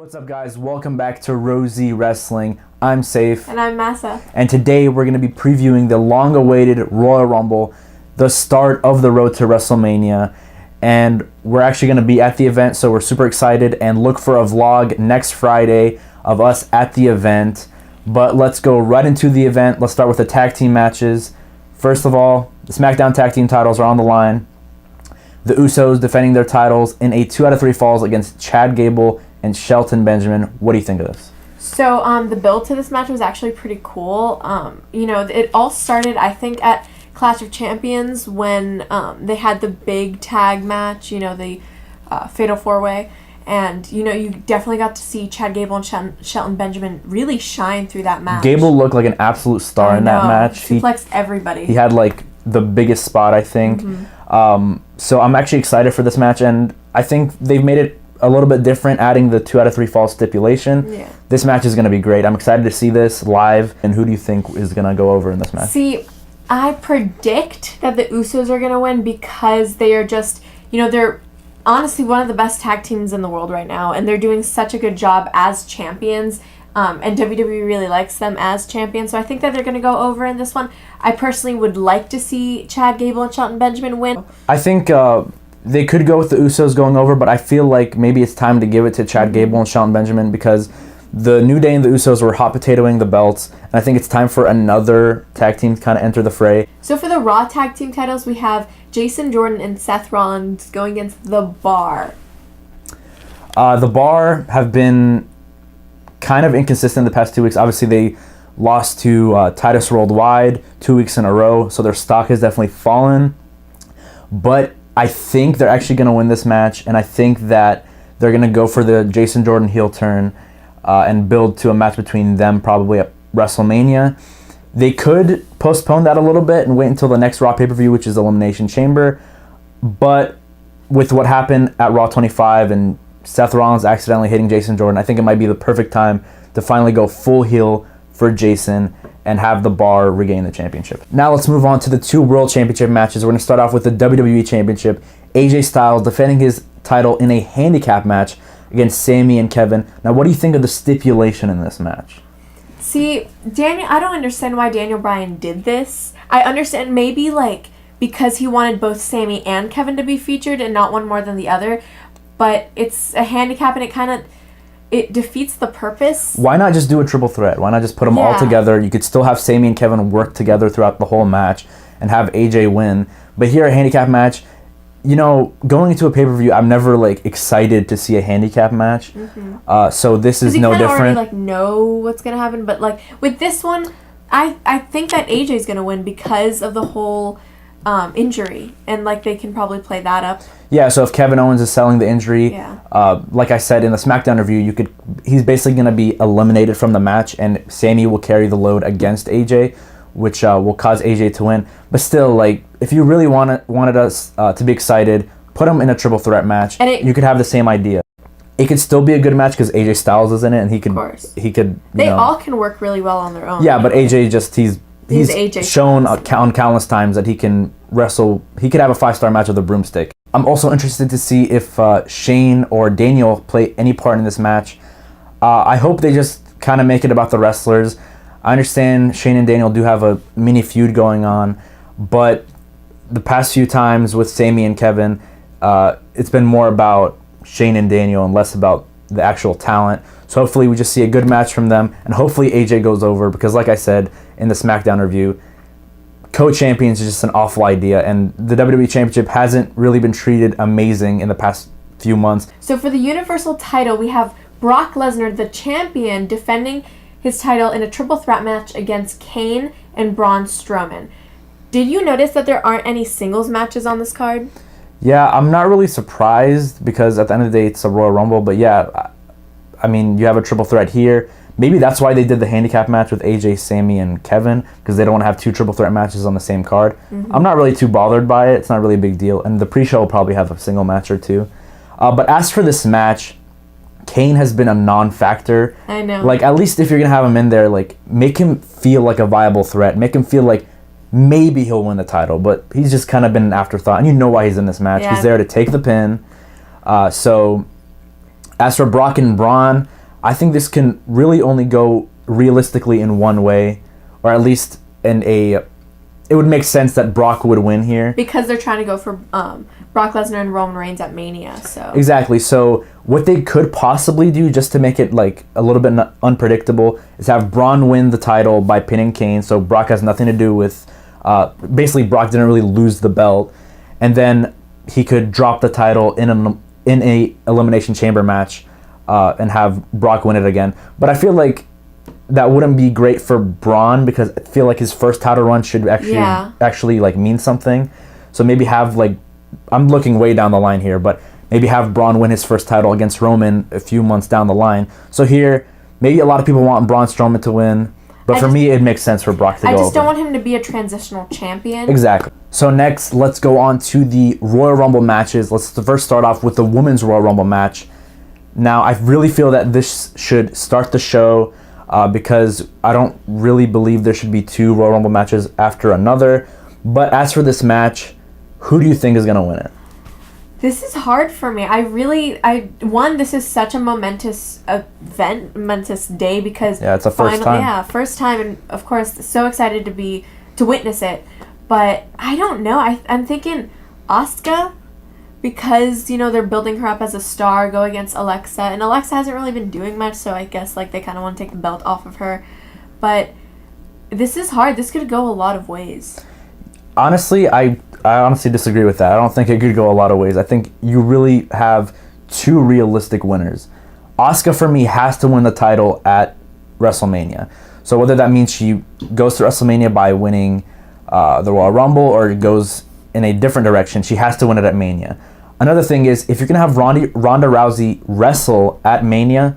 What's up, guys? Welcome back to Rosie Wrestling. I'm Safe. And I'm Massa. And today we're going to be previewing the long-awaited Royal Rumble, the start of the road to WrestleMania. And we're actually going to be at the event, so we're super excited. And look for a vlog next Friday of us at the event. But let's go right into the event. Let's start with the tag team matches. First of all, the SmackDown tag team titles are on the line. The Usos defending their titles in a 2 out of 3 falls against Chad Gable and Shelton Benjamin. What do you think of this? So the build to this match was actually pretty cool. It all started, I think, at Clash of Champions when they had the big tag match, the Fatal 4-Way. And, you definitely got to see Chad Gable and Shelton Benjamin really shine through that match. Gable looked like an absolute star in that match. Suplexed everybody. He had, the biggest spot, I think. Mm-hmm. So I'm actually excited for this match, and I think they've made it a little bit different, adding the 2 out of 3 falls stipulation. Yeah. This match is going to be great. I'm excited to see this live. And who do you think is going to go over in this match? See, I predict that the Usos are going to win because they are just, they're honestly one of the best tag teams in the world right now, and they're doing such a good job as champions. And WWE really likes them as champions, so I think that they're going to go over in this one. I personally would like to see Chad Gable and Shelton Benjamin win. I think they could go with the Usos going over, but I feel like maybe it's time to give it to Chad Gable and Shelton Benjamin because the New Day and the Usos were hot potatoing the belts, and I think it's time for another tag team to kind of enter the fray. So for the Raw tag team titles, we have Jason Jordan and Seth Rollins going against The Bar. The Bar have been kind of inconsistent the past 2 weeks. Obviously, they lost to Titus Worldwide 2 weeks in a row, so their stock has definitely fallen. But I think they're actually going to win this match, and I think that they're going to go for the Jason Jordan heel turn and build to a match between them probably at WrestleMania. They could postpone that a little bit and wait until the next Raw pay-per-view, which is Elimination Chamber. But with what happened at Raw 25 and Seth Rollins accidentally hitting Jason Jordan, I think it might be the perfect time to finally go full heel for Jason and have the Bar regain the championship. Now let's move on to the 2 World Championship matches. We're going to start off with the WWE Championship. AJ Styles defending his title in a handicap match against Sami and Kevin. Now, what do you think of the stipulation in this match? See, I don't understand why Daniel Bryan did this. I understand maybe, because he wanted both Sami and Kevin to be featured and not one more than the other, but it's a handicap and it defeats the purpose. Why not just do a triple threat? Why not just put them all together? You could still have Sami and Kevin work together throughout the whole match and have AJ win. But here, a handicap match, going into a pay-per-view, I'm never, excited to see a handicap match. Mm-hmm. So this is no different. Already, know what's going to happen. But, with this one, I think that AJ's going to win because of the whole injury. And, they can probably play that up. Yeah, so if Kevin Owens is selling the injury, like I said in the SmackDown review, he's basically going to be eliminated from the match, and Sami will carry the load against AJ, which will cause AJ to win. But still, if you really wanted us to be excited, put him in a triple threat match. And you could have the same idea. It could still be a good match because AJ Styles is in it, and he could. They all can work really well on their own. Yeah, but AJ he's AJ shown on countless times that he can wrestle. He could have a 5-star match with a broomstick. I'm also interested to see if Shane or Daniel play any part in this match. I hope they just kind of make it about the wrestlers. I understand Shane and Daniel do have a mini feud going on, but the past few times with Sami and Kevin, it's been more about Shane and Daniel and less about the actual talent. So hopefully we just see a good match from them, and hopefully AJ goes over because, like I said in the SmackDown review, co-champions is just an awful idea, and the WWE Championship hasn't really been treated amazing in the past few months. So for the Universal title, we have Brock Lesnar, the champion, defending his title in a triple threat match against Kane and Braun Strowman. Did you notice that there aren't any singles matches on this card? Yeah, I'm not really surprised because at the end of the day, it's a Royal Rumble, but yeah, I mean, you have a triple threat here. Maybe that's why they did the handicap match with AJ, Sami, and Kevin, because they don't want to have 2 triple threat matches on the same card. Mm-hmm. I'm not really too bothered by it. It's not really a big deal. And the pre-show will probably have a single match or 2. But as for this match, Kane has been a non-factor. I know. At least if you're going to have him in there, make him feel like a viable threat. Make him feel like maybe he'll win the title. But he's just kind of been an afterthought. And you know why he's in this match. Yeah. He's there to take the pin. So as for Brock and Braun, I think this can really only go realistically in one way, or at least it would make sense that Brock would win here. Because they're trying to go for Brock Lesnar and Roman Reigns at Mania, so. Exactly. So what they could possibly do, just to make it like a little bit unpredictable, is have Braun win the title by pinning Kane. So Brock has nothing to do with. Basically, Brock didn't really lose the belt, and then he could drop the title in a elimination chamber match, and have Brock win it again. But I feel like that wouldn't be great for Braun, because I feel like his first title run should actually like mean something. So maybe have like, I'm looking way down the line here, but maybe have Braun win his first title against Roman a few months down the line. So here, maybe a lot of people want Braun Strowman to win, but for me, it makes sense for Brock to go over. I just don't want him to be a transitional champion. Exactly. So next, let's go on to the Royal Rumble matches. Let's first start off with the Women's Royal Rumble match. Now, I really feel that this should start the show, because I don't really believe there should be two Royal Rumble matches after another. But as for this match, who do you think is going to win it? This is hard for me. This is such a momentous event, momentous day, because it's a first time. Yeah, first time, and of course, so excited to witness it. But I don't know. I'm thinking Asuka, because they're building her up as a star, go against Alexa, and Alexa hasn't really been doing much, so I guess like they kind of want to take the belt off of her. But this is hard. This could go a lot of ways. Honestly, I honestly disagree with that. I don't think it could go a lot of ways. I think you really have two realistic winners. Asuka, for me, has to win the title at WrestleMania. So whether that means she goes to WrestleMania by winning the Royal Rumble, or goes in a different direction, she has to win it at Mania. Another thing is, if you're going to have Ronda Rousey wrestle at Mania,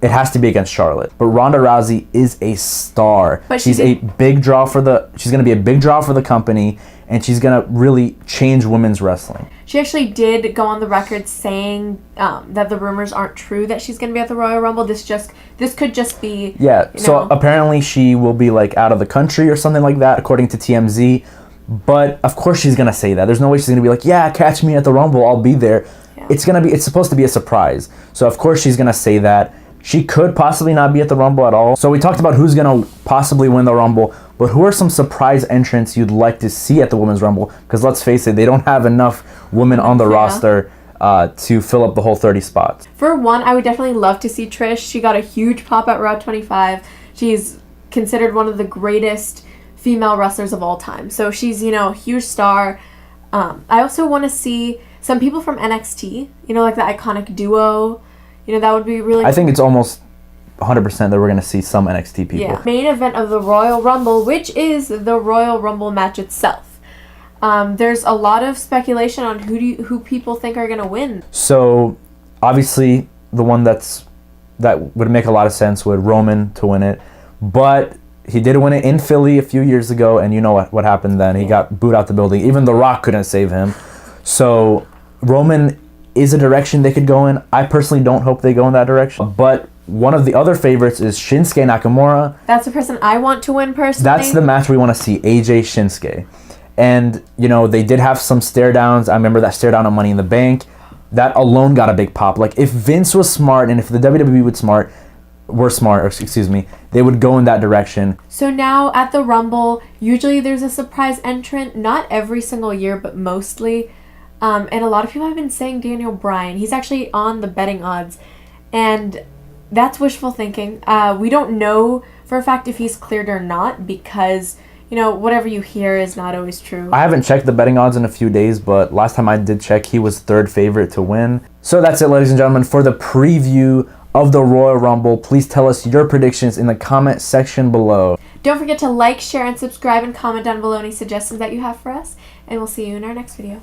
it has to be against Charlotte. But Ronda Rousey is a star. But she's a big draw for she's going to be a big draw for the company, and she's going to really change women's wrestling. She actually did go on the record saying that the rumors aren't true that she's going to be at the Royal Rumble. This could just be... Yeah, so apparently she will be like out of the country or something like that, according to TMZ. But of course she's going to say that. There's no way she's going to be like, yeah, catch me at the Rumble, I'll be there. Yeah. It's supposed to be a surprise. So of course she's going to say that. She could possibly not be at the Rumble at all. So we talked about who's going to possibly win the Rumble, but who are some surprise entrants you'd like to see at the Women's Rumble? Because let's face it, they don't have enough women on the roster to fill up the whole 30 spots. For one, I would definitely love to see Trish. She got a huge pop at Raw 25. She's considered one of the greatest female wrestlers of all time. So she's, a huge star. I also want to see some people from NXT, like the Iconic Duo. That would be really cool. I think it's almost 100% that we're going to see some NXT people. Yeah. Main event of the Royal Rumble, which is the Royal Rumble match itself. There's a lot of speculation on who people think are going to win. So, obviously, the one that would make a lot of sense would Roman to win it. But he did win it in Philly a few years ago, and you know what happened then. He got booed out the building. Even The Rock couldn't save him. So, Roman is a direction they could go in. I personally don't hope they go in that direction. But one of the other favorites is Shinsuke Nakamura. That's the person I want to win personally. That's the match we want to see, AJ Shinsuke. And, they did have some stare downs. I remember that stare down on Money in the Bank. That alone got a big pop. Like, if Vince was smart, and if the WWE were smart, they would go in that direction. So now at the Rumble, usually there's a surprise entrant. Not every single year, but mostly. And a lot of people have been saying Daniel Bryan. He's actually on the betting odds. And that's wishful thinking. We don't know for a fact if he's cleared or not, because, whatever you hear is not always true. I haven't checked the betting odds in a few days, but last time I did check, he was third favorite to win. So that's it, ladies and gentlemen, for the preview of the Royal Rumble. Please tell us your predictions in the comment section below. Don't forget to like, share, and subscribe, and comment down below any suggestions that you have for us. And we'll see you in our next video.